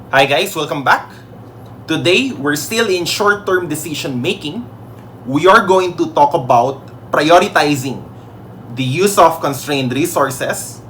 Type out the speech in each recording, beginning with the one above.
Hi guys, welcome back. Today, we're still in short-term decision making. We are going to talk about prioritizing the use of constrained resources.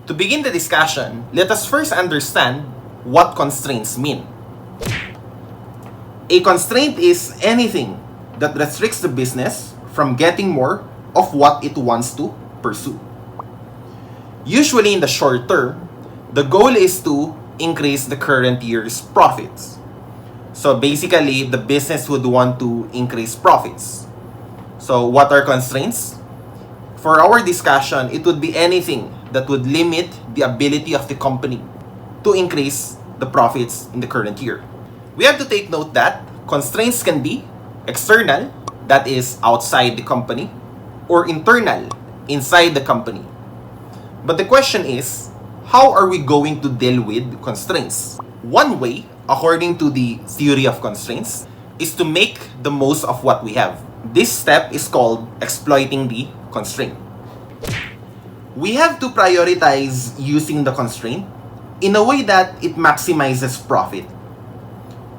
To begin the discussion, let us first understand what constraints mean. A constraint is anything that restricts the business from getting more of what it wants to pursue. Usually in the short term, the goal is to increase the current year's profits. So basically, the business would want to increase profits. So what are constraints? For our discussion, it would be anything that would limit the ability of the company to increase the profits in the current year. We have to take note that constraints can be external, that is outside the company, or internal, inside the company. But the question is, how are we going to deal with constraints? One way, according to the theory of constraints, is to make the most of what we have. This step is called exploiting the constraint. We have to prioritize using the constraint in a way that it maximizes profit.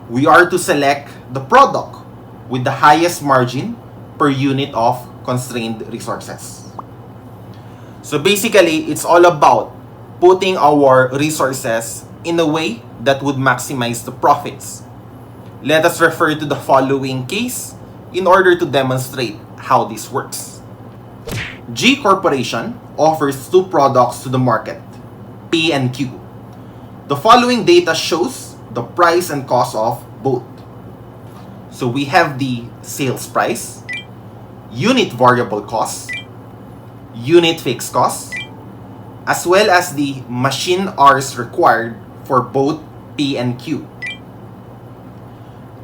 We are to select the product with the highest margin per unit of constrained resources. So basically, it's all about putting our resources in a way that would maximize the profits. Let us refer to the following case in order to demonstrate how this works. G Corporation offers two products to the market, P and Q. The following data shows the price and cost of both. So we have the sales price, unit variable cost, unit fixed cost, as well as the machine hours required for both P and Q.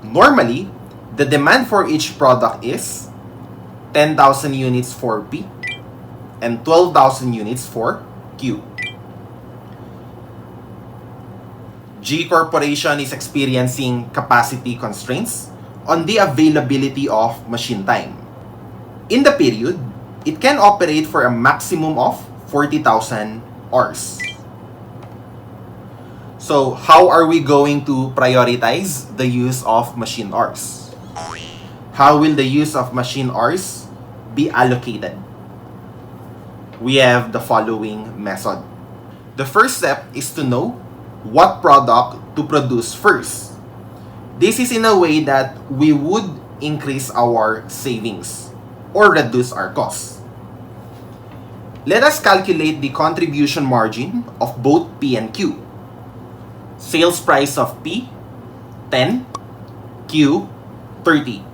Normally, the demand for each product is 10,000 units for P and 12,000 units for Q. G Corporation is experiencing capacity constraints on the availability of machine time. In the period, it can operate for a maximum of 40,000 hours. So, how are we going to prioritize the use of machine hours? How will the use of machine hours be allocated? We have the following method. The first step is to know what product to produce first. This is in a way that we would increase our savings or reduce our costs. Let us calculate the contribution margin of both P and Q. Sales price of P, 10, Q, 30.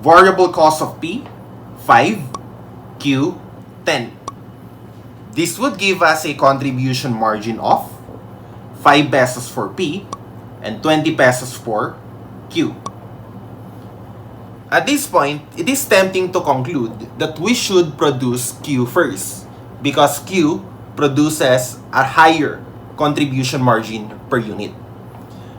Variable cost of P, 5, Q, 10. This would give us a contribution margin of 5 pesos for P and 20 pesos for Q. At this point, it is tempting to conclude that we should produce Q first because Q produces a higher contribution margin per unit.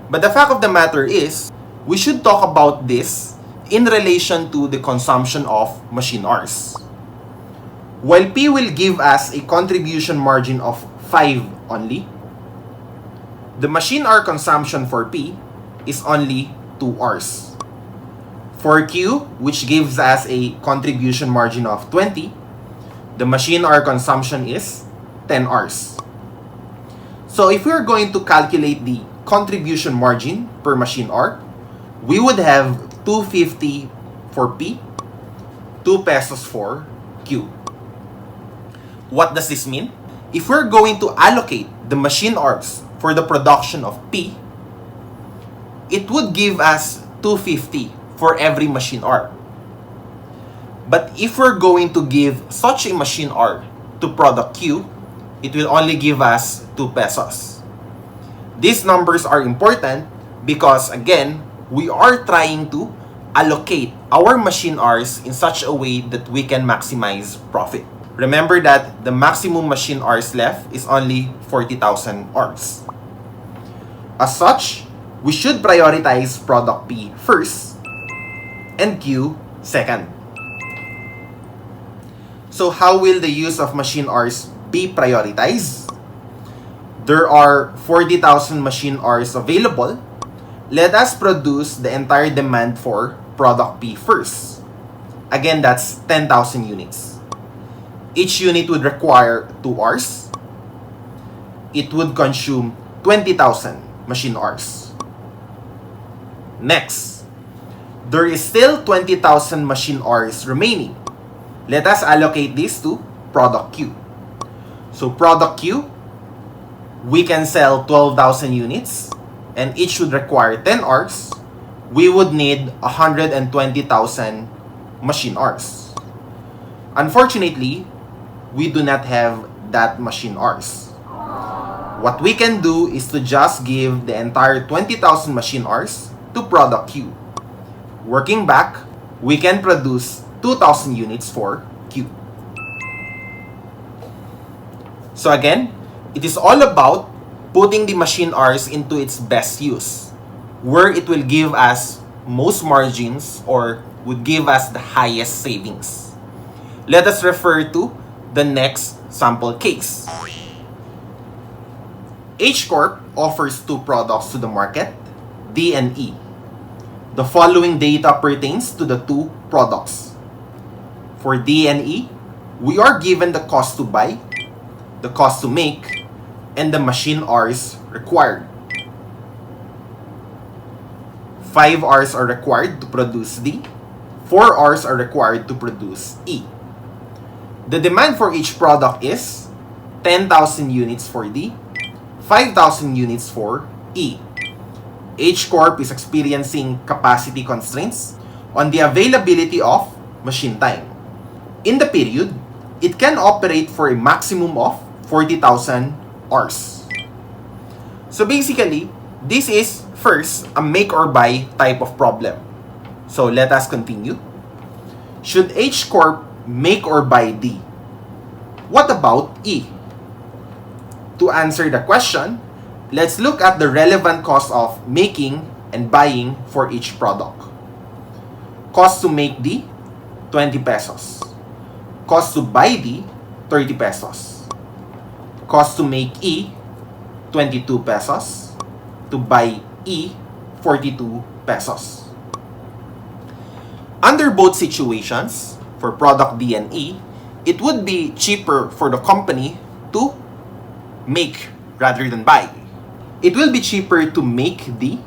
But the fact of the matter is, we should talk about this in relation to the consumption of machine hours. While P will give us a contribution margin of 5 only, the machine hour consumption for P is only 2 hours. For Q, which gives us a contribution margin of 20, the machine hour consumption is 10 hours. So if we're going to calculate the contribution margin per machine hour, we would have 250 for P, 2 pesos for Q. What does this mean? If we're going to allocate the machine hours for the production of P, it would give us 250 for every machine hour. But if we're going to give such a machine hour to product Q, it will only give us 2 pesos. These numbers are important because, again, we are trying to allocate our machine hours in such a way that we can maximize profit. Remember that the maximum machine hours left is only 40,000 hours. As such, we should prioritize product P first and Q second. So how will the use of machine hours be prioritized? There are 40,000 machine hours available. Let us produce the entire demand for product P first. Again, that's 10,000 units. Each unit would require 2 hours. It would consume 20,000 machine hours. Next, there is still 20,000 machine hours remaining. Let us allocate this to product Q. So product Q, we can sell 12,000 units and each should require 10 hours. We would need 120,000 machine hours. Unfortunately, we do not have that machine hours. What we can do is to just give the entire 20,000 machine hours to product Q. Working back, we can produce 2,000 units for Q. So again, it is all about putting the machine hours into its best use, where it will give us most margins or would give us the highest savings. Let us refer to the next sample case. H Corp offers 2 products to the market, D and E. The following data pertains to the 2 products. For D and E, we are given the cost to buy, the cost to make, and the machine hours required. 5 hours are required to produce D, 4 hours are required to produce E. The demand for each product is 10,000 units for D, 5,000 units for E. H Corp is experiencing capacity constraints on the availability of machine time. In the period, it can operate for a maximum of 40,000 hours. So basically, this is first a make or buy type of problem. So let us continue. Should H Corp make or buy D? What about E? To answer the question, let's look at the relevant cost of making and buying for each product. Cost to make D, 20 pesos. Cost to buy D, 30 pesos. Cost to make E, 22 pesos. To buy E, 42 pesos. Under both situations, for product D and E, it would be cheaper for the company to make rather than buy. It will be cheaper to make D,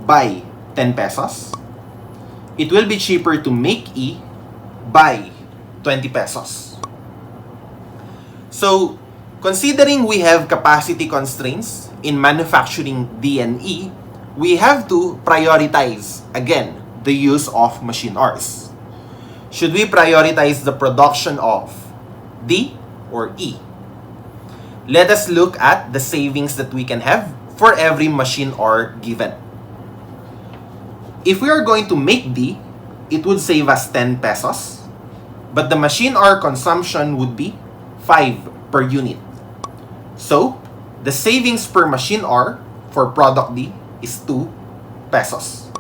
buy 10 pesos. It will be cheaper to make E, buy 20 pesos. So, considering we have capacity constraints in manufacturing D and E, we have to prioritize, again, the use of machine hours. Should we prioritize the production of D or E? Let us look at the savings that we can have for every machine hour given. If we are going to make D, it would save us 10 pesos, but the machine hour consumption would be 5 per unit. So, the savings per machine hour for product D is 2 pesos.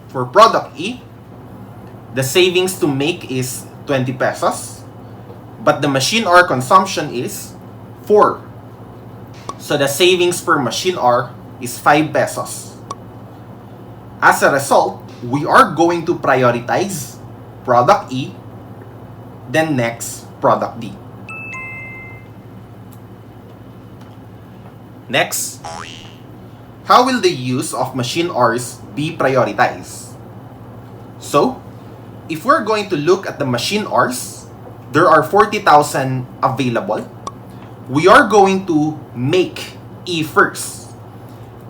For product E, the savings to make is 20 pesos, but the machine hour consumption is 4. So the savings per machine hour is 5 pesos. As a result, we are going to prioritize product E, then next product D. Next, how will the use of machine hours be prioritized? So, if we're going to look at the machine hours, there are 40,000 available. We are going to make E first.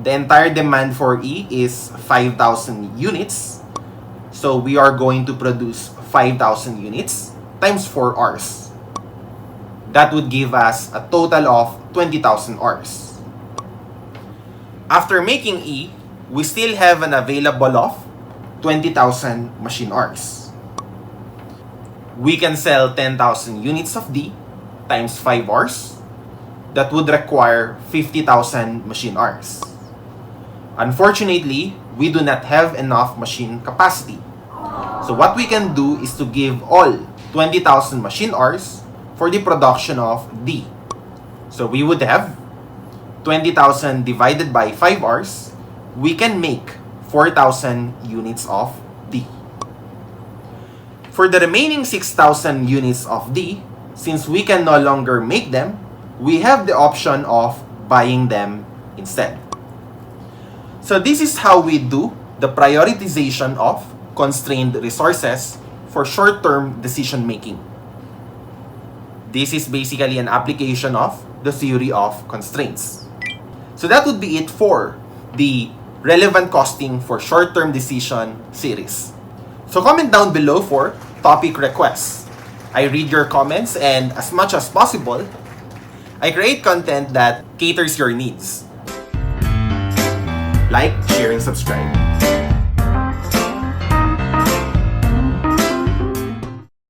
The entire demand for E is 5,000 units. So we are going to produce 5,000 units times 4 hours. That would give us a total of 20,000 hours. After making E, we still have an available of 20,000 machine hours. We can sell 10,000 units of D times 5 hours. That would require 50,000 machine hours. Unfortunately, we do not have enough machine capacity. So what we can do is to give all 20,000 machine hours for the production of D. So we would have 20,000 divided by 5 hours, we can make 4,000 units of D. For the remaining 6,000 units of D, since we can no longer make them, we have the option of buying them instead. So this is how we do the prioritization of constrained resources for short-term decision making. This is basically an application of the theory of constraints. So that would be it for the relevant costing for short-term decision series. So comment down below for topic requests. I read your comments, and as much as possible, I create content that caters your needs. Like, share, and subscribe.